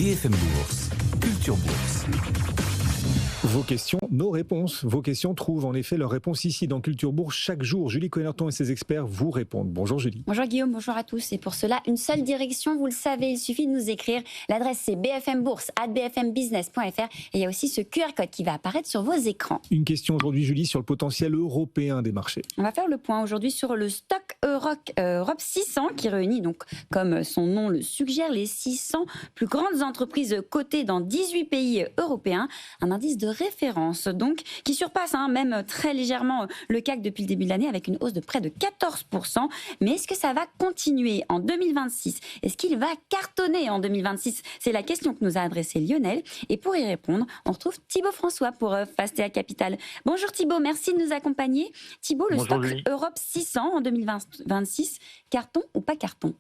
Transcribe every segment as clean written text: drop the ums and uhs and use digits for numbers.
BFM Bourse, Culture Bourse. Vos questions, nos réponses. Vos questions trouvent en effet leurs réponses ici dans Culture Bourse. Chaque jour, Julie Connerton et ses experts vous répondent. Bonjour Julie. Bonjour Guillaume, bonjour à tous. Et pour cela, une seule direction, vous le savez, il suffit de nous écrire. L'adresse c'est bfmbourse@bfmbusiness.fr et il y a aussi ce QR code qui va apparaître sur vos écrans. Une question aujourd'hui Julie sur le potentiel européen des marchés. On va faire le point aujourd'hui sur le stock Europe 600 qui réunit donc, comme son nom le suggère, les 600 plus grandes entreprises cotées dans 18 pays européens. Un indice de référence donc qui surpasse même très légèrement le CAC depuis le début de l'année avec une hausse de près de 14%. Mais est-ce que ça va continuer en 2026 ? Est-ce qu'il va cartonner en 2026 ? C'est la question que nous a adressée Lionel. Et pour y répondre, on retrouve Thibaut François pour Fastea Capital. Bonjour Thibaut, merci de nous accompagner. Thibaut, le stock Europe 600 en 2026, carton ou pas carton ?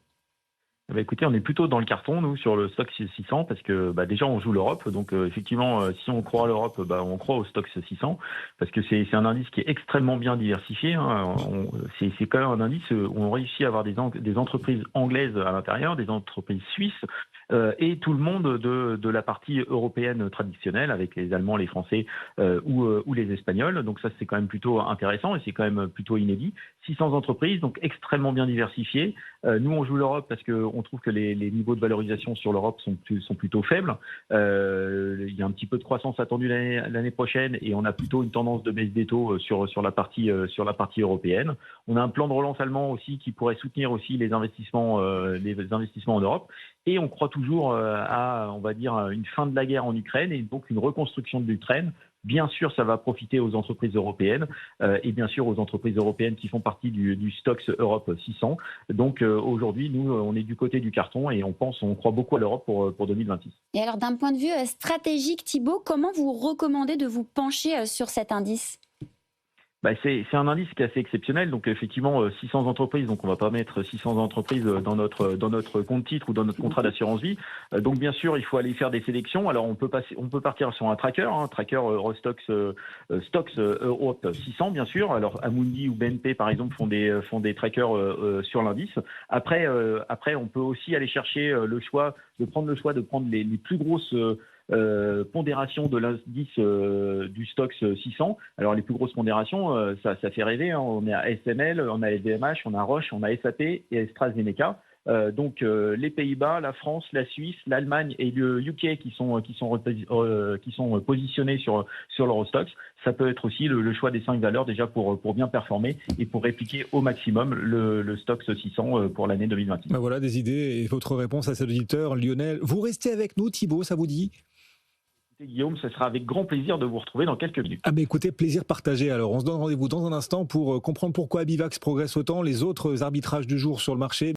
Écoutez, on est plutôt dans le carton, nous, sur le stock 600, parce que déjà, on joue l'Europe. Donc, effectivement, si on croit à l'Europe, on croit au stock 600, parce que c'est un indice qui est extrêmement bien diversifié. C'est quand même un indice où on réussit à avoir des entreprises anglaises à l'intérieur, des entreprises suisses, et tout le monde de la partie européenne traditionnelle, avec les Allemands, les Français ou les Espagnols. Donc ça, c'est quand même plutôt intéressant et c'est quand même plutôt inédit. 600 entreprises, donc extrêmement bien diversifiées. Nous, on joue l'Europe parce qu'on trouve que les niveaux de valorisation sur l'Europe sont plutôt faibles. Il y a un petit peu de croissance attendue l'année prochaine et on a plutôt une tendance de baisse des taux sur la partie européenne. On a un plan de relance allemand aussi qui pourrait soutenir aussi les investissements en Europe. Et on croit toujours à, on va dire, une fin de la guerre en Ukraine et donc une reconstruction de l'Ukraine. Bien sûr, ça va profiter aux entreprises européennes et bien sûr aux entreprises européennes qui font partie du Stoxx Europe 600. Donc aujourd'hui, nous, on est du côté du carton et on croit beaucoup à l'Europe pour 2026. Et alors, d'un point de vue stratégique, Thibaut, comment vous recommandez de vous pencher sur cet indice ? C'est un indice qui est assez exceptionnel. Donc effectivement, 600 entreprises. Donc on va pas mettre 600 entreprises dans notre compte titre ou dans notre contrat d'assurance vie. Donc bien sûr, il faut aller faire des sélections. Alors on peut partir sur un tracker, Eurostoxx Stoxx Europe 600 bien sûr. Alors Amundi ou BNP par exemple font des trackers sur l'indice. Après on peut aussi aller chercher de prendre les plus grosses pondération de l'indice du Stoxx 600. Alors les plus grosses pondérations, ça fait rêver. On est à SML, on a LVMH, on a Roche, on a SAP et AstraZeneca. Donc les Pays-Bas, la France, la Suisse, l'Allemagne et le UK qui sont positionnés sur l'Eurostoxx. Ça peut être aussi le choix des 5 valeurs déjà pour bien performer et pour répliquer au maximum le Stoxx 600 pour l'année 2026. Voilà des idées et votre réponse à cet auditeur Lionel. Vous restez avec nous Thibaut, ça vous dit ? Guillaume, ce sera avec grand plaisir de vous retrouver dans quelques minutes. Écoutez, plaisir partagé. Alors, on se donne rendez-vous dans un instant pour comprendre pourquoi Abivax progresse autant, les autres arbitrages du jour sur le marché.